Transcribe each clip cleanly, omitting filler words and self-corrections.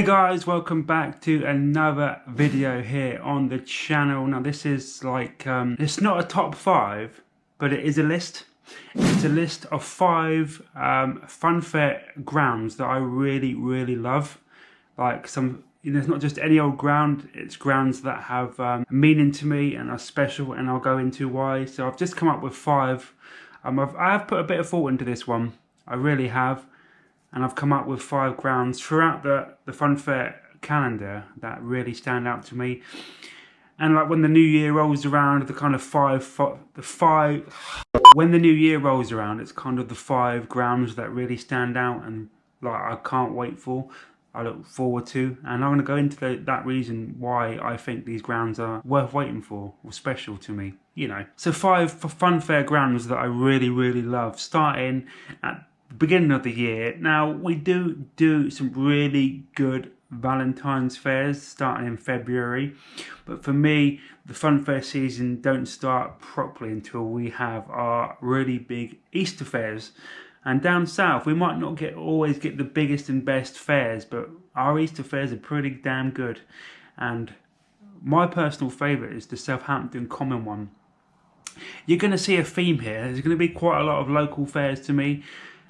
Hey guys, welcome back to another video here on the channel. Now this is like, it's not a top 5, but it is a list. It's a list of 5 funfair grounds that I really love. Like some, it's not just any old ground, it's grounds that have meaning to me and are special, and I'll go into why. So I've just come up with 5. I have put a bit of thought into this one, I really have. And I've come up with 5 grounds throughout the funfair calendar that really stand out to me. And like when the new year rolls around, the kind of when the new year rolls around, it's kind of the 5 grounds that really stand out and like I can't wait for, I look forward to. And I'm going to go into that reason why I think these grounds are worth waiting for or special to me, you know. So 5 funfair grounds that I really love, starting at beginning of the year. Now we do some really good Valentine's fairs starting in February, but for me the funfair season don't start properly until we have our really big Easter fairs. And down south we might not always get the biggest and best fairs, but our Easter fairs are pretty damn good. And my personal favourite is the Southampton Common one. You're going to see a theme here. There's going to be quite a lot of local fairs to me,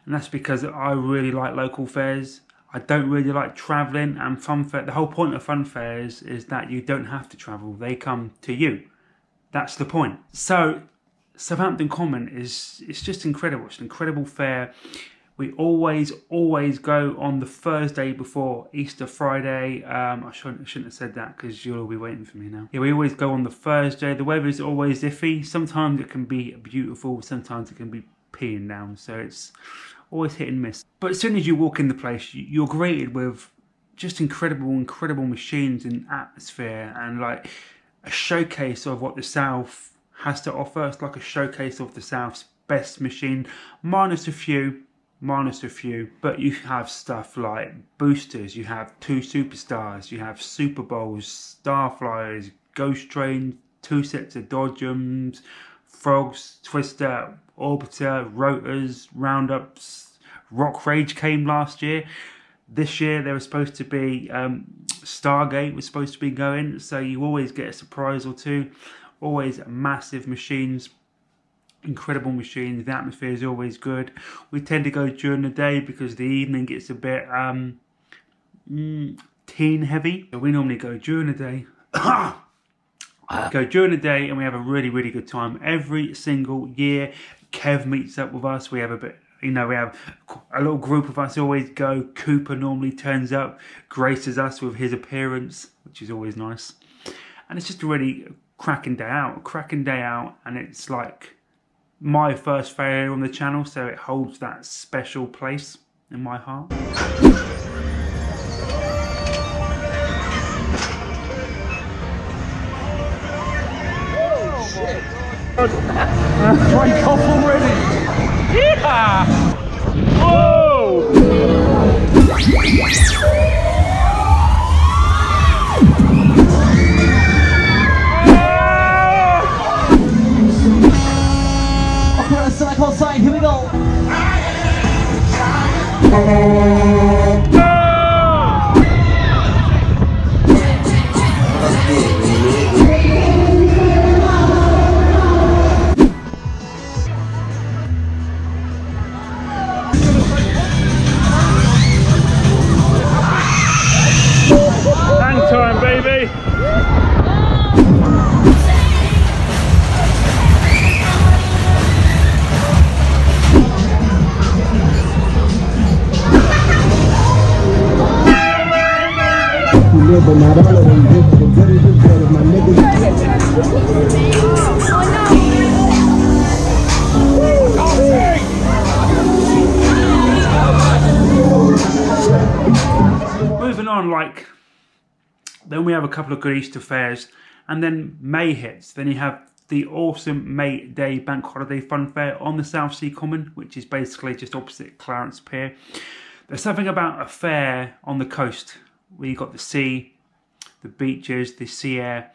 and that's because I really like local fairs. I don't really like travelling, and funfair, the whole point of fun fairs is that you don't have to travel, they come to you. That's the point. So Southampton Common it's just incredible. It's an incredible fair. We always go on the Thursday before Easter Friday. I shouldn't have said that because you'll all be waiting for me now. Yeah, we always go on the Thursday. The weather is always iffy. Sometimes it can be beautiful, sometimes it can be peeing down, so it's always hit and miss. But as soon as you walk in the place, you're greeted with just incredible machines and atmosphere, and like a showcase of what the South has to offer. It's like a showcase of the South's best machine, minus a few, but you have stuff like boosters, you have 2 superstars, you have Super Bowls, Starflyers, Ghost Trains, 2 sets of Dodgems, Frogs, Twister, Orbiter, Rotors, Roundups. Rock Rage came last year. This year there was supposed to be Stargate was supposed to be going, so you always get a surprise or two. Always massive machines, incredible machines. The atmosphere is always good. We tend to go during the day because the evening gets a bit teen heavy. So we normally go during the day. Go during the day, and we have a really good time every single year. Kev meets up with us. We have a bit, we have a little group of us always go. Cooper normally turns up, graces us with his appearance, which is always nice. And it's just a really cracking day out, and it's like my first fair on the channel, so it holds that special place in my heart. Drink off already! Yeah! Whoa! I'll put a select on side, here we go! Hang time, baby! But not all of them good, the good is good, my niggas. Moving on, like, then we have a couple of good Easter fairs, and then May hits. Then you have the awesome May Day Bank Holiday Fun Fair on the South Sea Common, which is basically just opposite Clarence Pier. There's something about a fair on the coast where you've got the sea, the beaches, the sea air.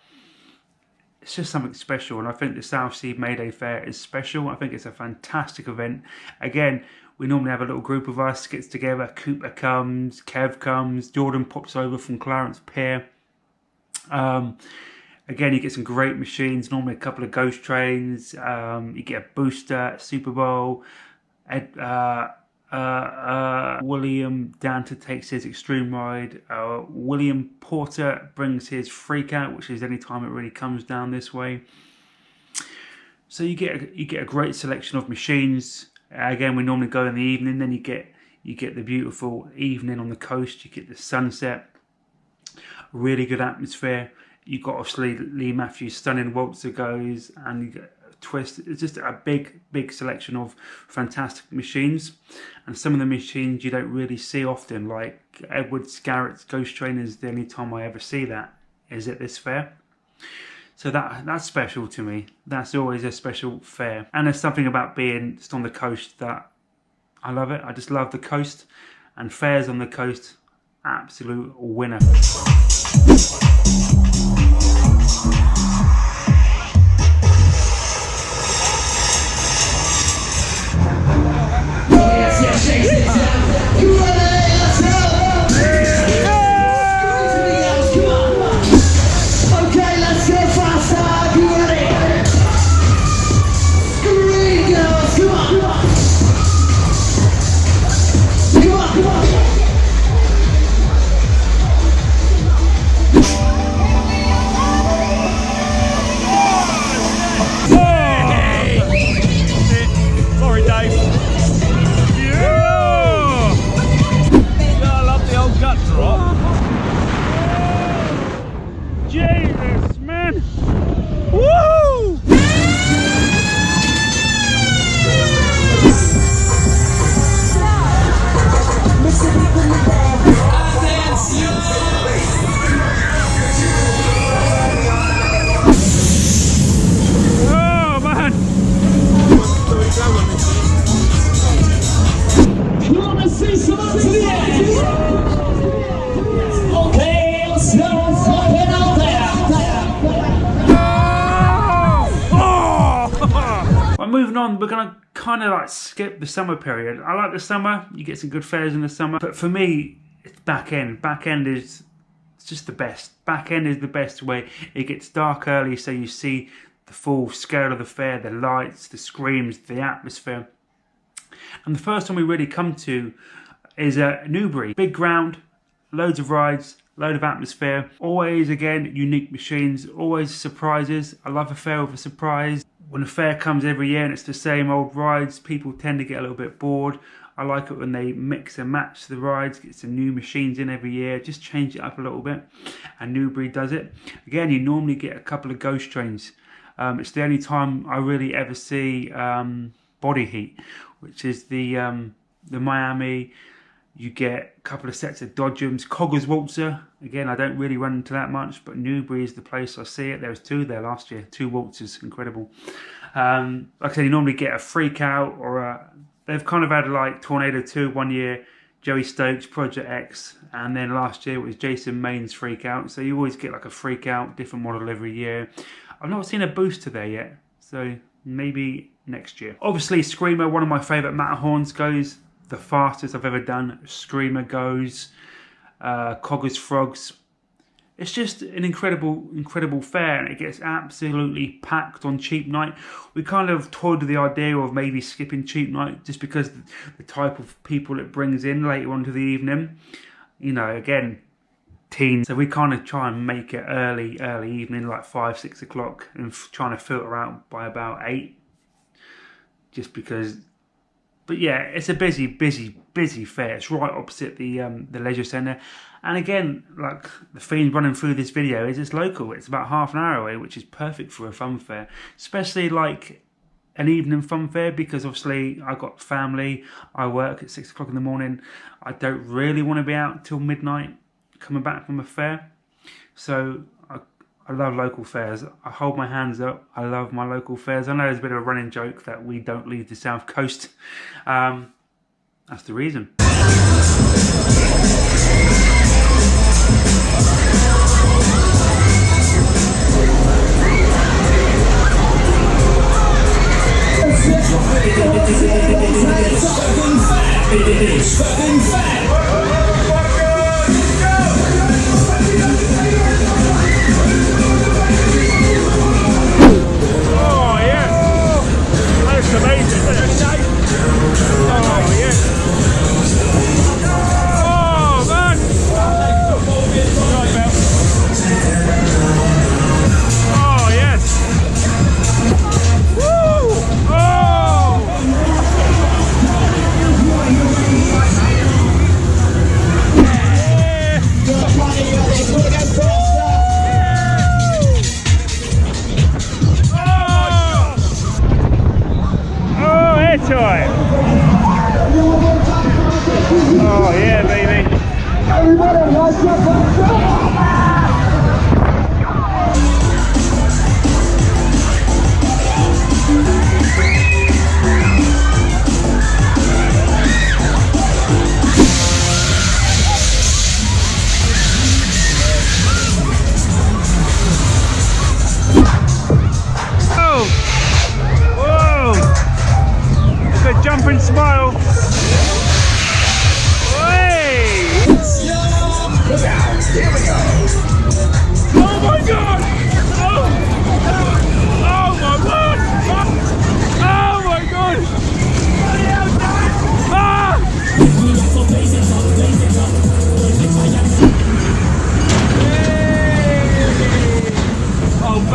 it's just something special, and I think the South Sea Mayday Fair is special. I think it's a fantastic event. Again, we normally have a little group of us gets together. Cooper comes, Kev comes, Jordan pops over from Clarence Pier. Again, you get some great machines, normally a couple of ghost trains. You get a booster, Super Bowl. William Danta takes his extreme ride. William Porter brings his freak out, which is any time it really comes down this way. So you get a great selection of machines. Again, we normally go in the evening. Then you get the beautiful evening on the coast. You get the sunset. Really good atmosphere. You've got obviously Lee Matthews' stunning waltzer goes, and you get a twist. It's just a big selection of fantastic machines, and some of the machines you don't really see often, like Edward Scarrett's Ghost Train is the only time I ever see that is at this fair. So that's special to me. That's always a special fair, and there's something about being just on the coast that I love it. I just love the coast, and fairs on the coast, absolute winner. Moving on, we're going to kind of like skip the summer period. I like the summer, you get some good fairs in the summer, but for me, it's back end. Back end is just the best. Back end is the best way. It gets dark early, so you see the full scale of the fair, the lights, the screams, the atmosphere. And the first one we really come to is Newbury. Big ground, loads of rides, load of atmosphere. Always, again, unique machines, always surprises. I love a fair with a surprise. When a fair comes every year and it's the same old rides, people tend to get a little bit bored. I like it when they mix and match the rides, get some new machines in every year, just change it up a little bit. And Newbury does it. Again, you normally get a couple of ghost trains. It's the only time I really ever see Body Heat, which is the Miami. You get a couple of sets of Dodgems, Cogger's Waltzer. Again, I don't really run into that much, but Newbury is the place I see it. There was 2 there last year, 2 waltzers, incredible. Like I said, you normally get a freak out or they've kind of had like Tornado 2 one year, Joey Stokes, Project X, and then last year it was Jason Main's freak out. So you always get like a freak out, different model every year. I've not seen a booster there yet, so maybe next year. Obviously, Screamer, one of my favourite Matterhorns, goes the fastest I've ever done. Screamer goes, Cogger's Frogs. It's just an incredible fair, and it gets absolutely packed on cheap night. We kind of toyed with the idea of maybe skipping cheap night just because the type of people it brings in later on to the evening. You know, again, teens. So we kind of try and make it early evening, like 5, 6 o'clock, and trying to filter out by about 8. Just because. But yeah, it's a busy fair. It's right opposite the leisure centre. And again, like the theme running through this video is it's local. It's about half an hour away, which is perfect for a fun fair. Especially like an evening fun fair, because obviously I've got family. I work at 6 o'clock in the morning. I don't really want to be out till midnight coming back from a fair. So I love local fairs. I hold my hands up. I love my local fairs. I know there's a bit of a running joke that we don't leave the South Coast. That's the reason.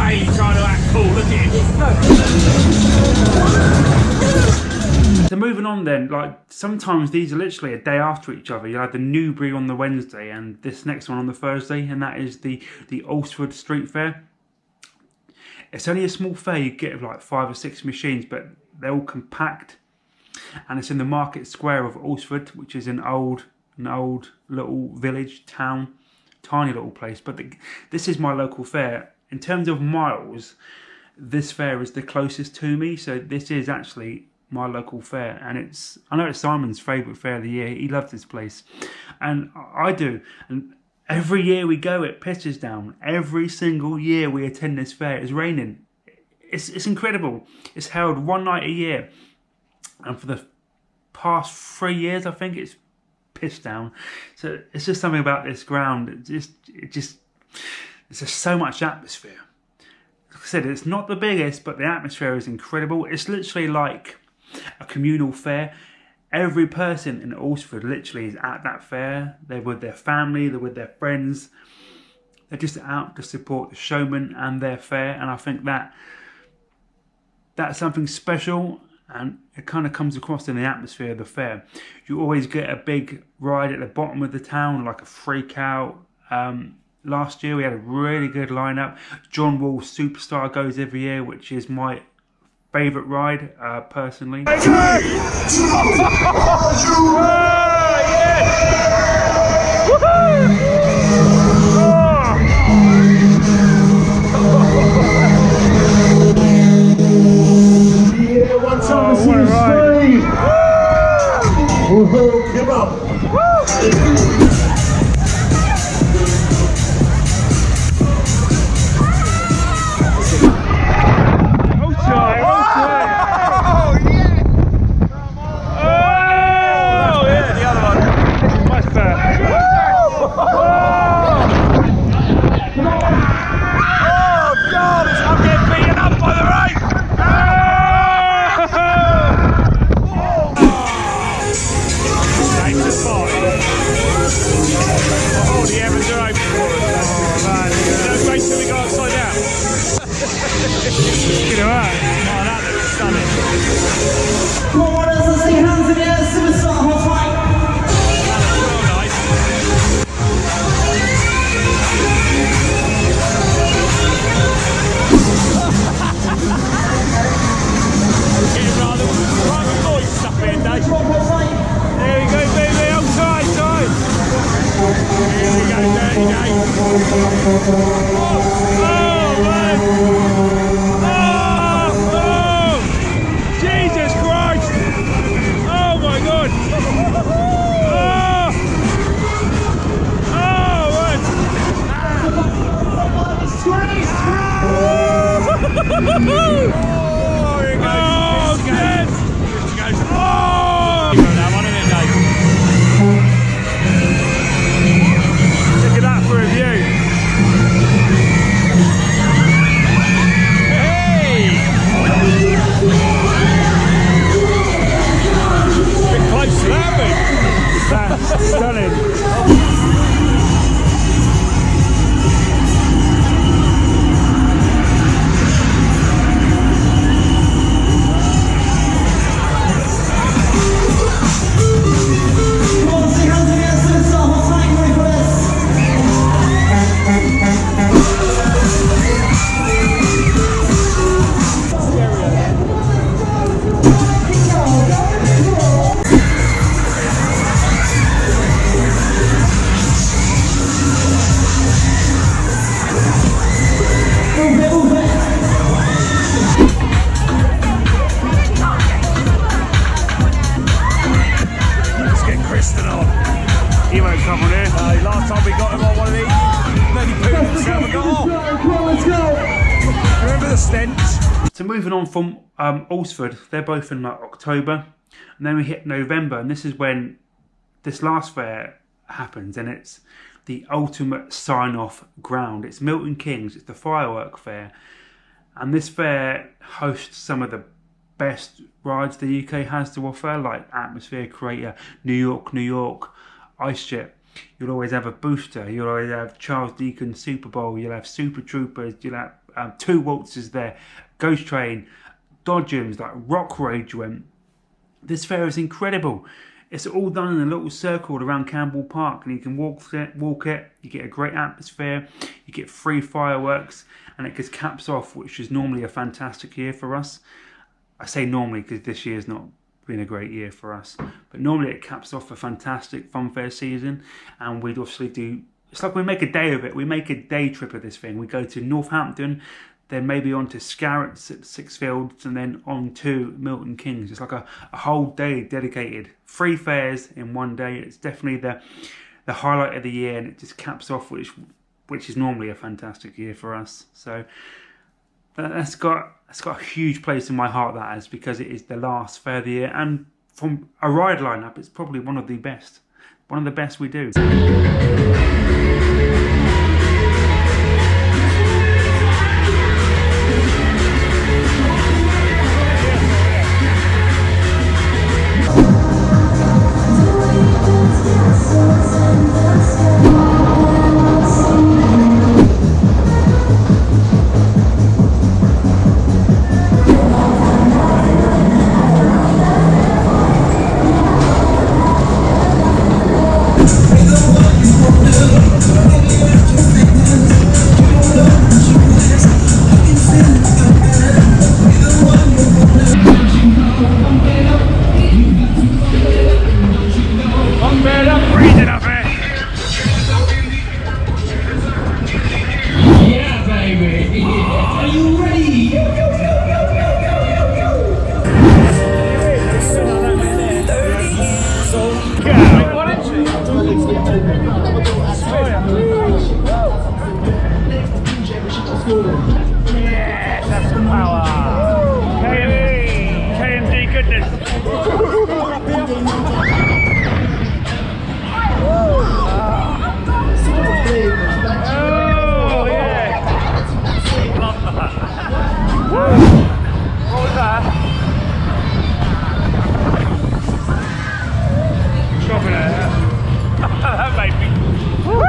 Bailey trying to act cool, look at him. So moving on then, like sometimes these are literally a day after each other. You have the Newbury on the Wednesday and this next one on the Thursday, and that is the Alresford Street Fair. It's only a small fair, you get like 5 or 6 machines, but they're all compact. And it's in the market square of Alresford, which is an old little village, town, tiny little place. But this is my local fair. In terms of miles, this fair is the closest to me. So this is actually my local fair. And I know it's Simon's favourite fair of the year. He loves this place. And I do. And every year we go, it pisses down. Every single year we attend this fair, it's raining. It's incredible. It's held one night a year. And for the past 3 years, I think it's pissed down. So it's just something about this ground. There's just so much atmosphere. Like I said, it's not the biggest, but the atmosphere is incredible. It's literally like a communal fair. Every person in Alresford literally is at that fair. They're with their family, they're with their friends. They're just out to support the showmen and their fair. And I think that's something special. And it kind of comes across in the atmosphere of the fair. You always get a big ride at the bottom of the town, like a freak out. Last year we had a really good lineup. John Wall's Superstar goes every year, which is my favourite ride, personally. Come on. Jesus Christ! Oh my God! Look at that for a view. That's stunning. He won't come on here. Last time we got him on one of these, bloody pooped himself and got off. Let's go. Remember the stench? So moving on from Alresford, they're both in like October, and then we hit November, and this is when this last fair happens, and it's the ultimate sign-off ground. It's Milton Keynes. It's the firework fair, and this fair hosts some of the best rides the UK has to offer, like Atmosphere Crater, New York, Ice Jet. You'll always have a booster. You'll always have Charles Deacon Super Bowl. You'll have Super Troopers. You'll have Two Waltzes there, Ghost Train, Dodgems, like Rock Rage went. This fair is incredible. It's all done in a little circle around Campbell Park, and you can walk it. You get a great atmosphere. You get free fireworks, and it just caps off, which is normally a fantastic year for us. I say normally because this year's not been a great year for us, but normally it caps off a fantastic fun fair season, and we'd obviously do. It's like we make a day of it. We make a day trip of this thing. We go to Northampton, then maybe on to Scarrett at Sixfields, and then on to Milton Keynes. It's like a whole day dedicated. 3 fairs in one day. It's definitely the highlight of the year, and it just caps off, which is normally a fantastic year for us. So that's got a huge place in my heart, that is, because it is the last fair of the year, and from a ride lineup, it's probably one of the best we do. Yes, that's some power. KMD goodness. Oh yeah. Love that. What was that? Chopping it. That made me. Woo!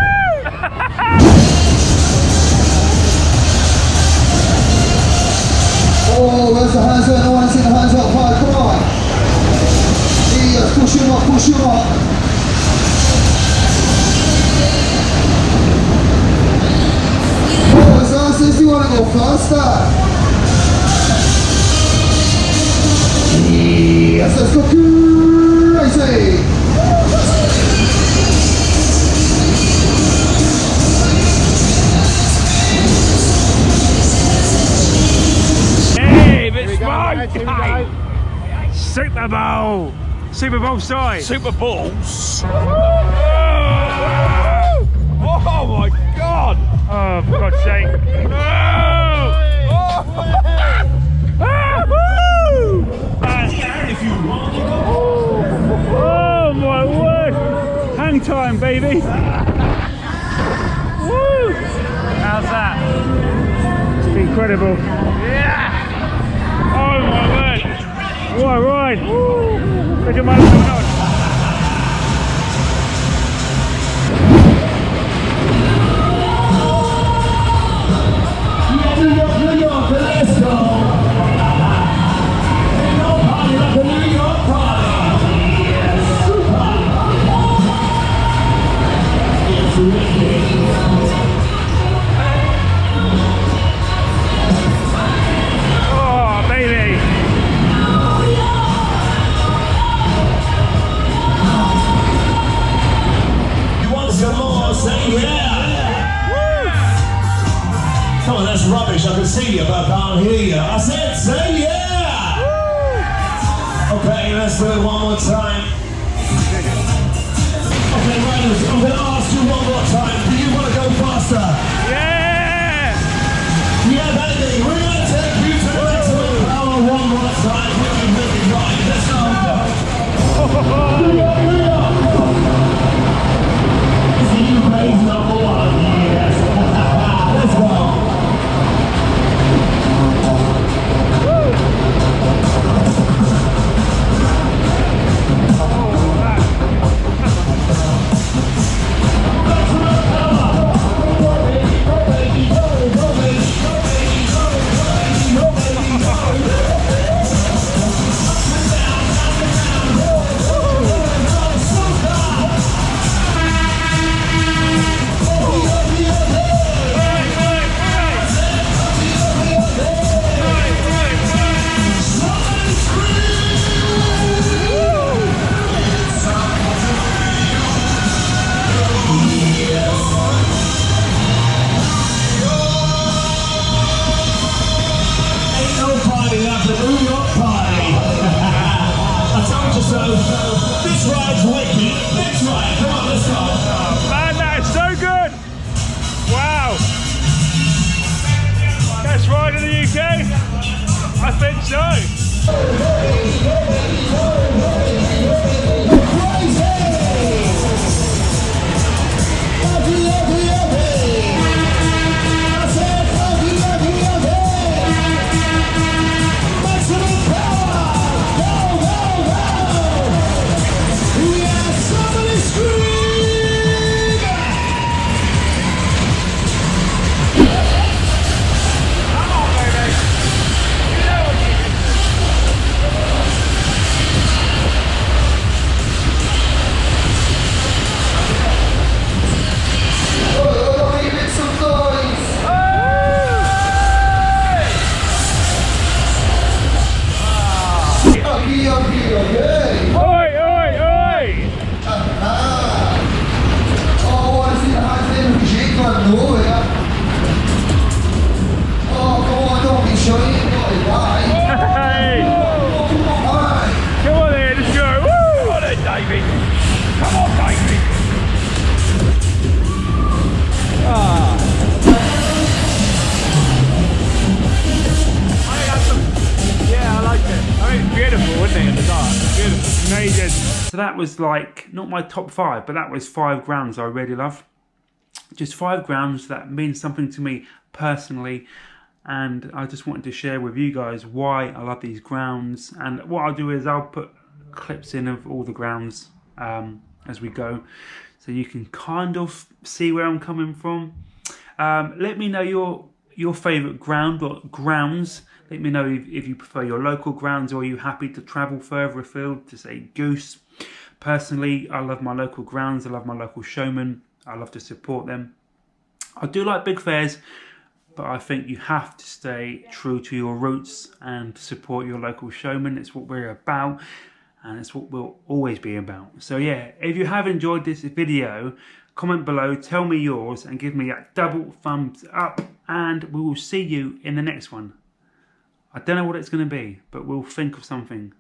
Oh, where's the hands up? I want to see the hands up high, come on. Yeah, push him up, push him up. Oh, it's us if you want to go faster. Yes, let's go crazy. Super Bowl side. Super Bowls. Oh my God! Oh, for God's sake! Oh my word! Hang time, baby! Woo! How's that? It's incredible. Yeah! Oh my word! What a ride! Look at my little nod. New York, let's go. Ain't no party like a New York party. Yes, super. It's wicked. Oh, baby. Some more, say yeah! Woo! Come on, that's rubbish. I can see you, but I can't hear you. I said, say yeah! Woo! Okay, let's do it one more time. Okay, Raiders, I'm going to ask you one more time. Do you want to go faster? Yeah! Yeah, baby. We're going to take you to the maximum power one more time. Really right. Let's go. New York, New York. Praise number one, yes. Let's go. I think so. So that was like, not my top 5, but that was 5 grounds I really love. Just 5 grounds that mean something to me personally, and I just wanted to share with you guys why I love these grounds. And what I'll do is I'll put clips in of all the grounds as we go, so you can kind of see where I'm coming from. Let me know your favourite ground or grounds. Let me know if you prefer your local grounds, or are you happy to travel further afield to, say, Goose. Personally, I love my local grounds. I love my local showmen. I love to support them. I do like big fairs, but I think you have to stay true to your roots and support your local showmen. It's what we're about, and it's what we'll always be about. So yeah, if you have enjoyed this video, comment below, tell me yours, and give me a double thumbs up, and we will see you in the next one. I don't know what it's going to be, but we'll think of something.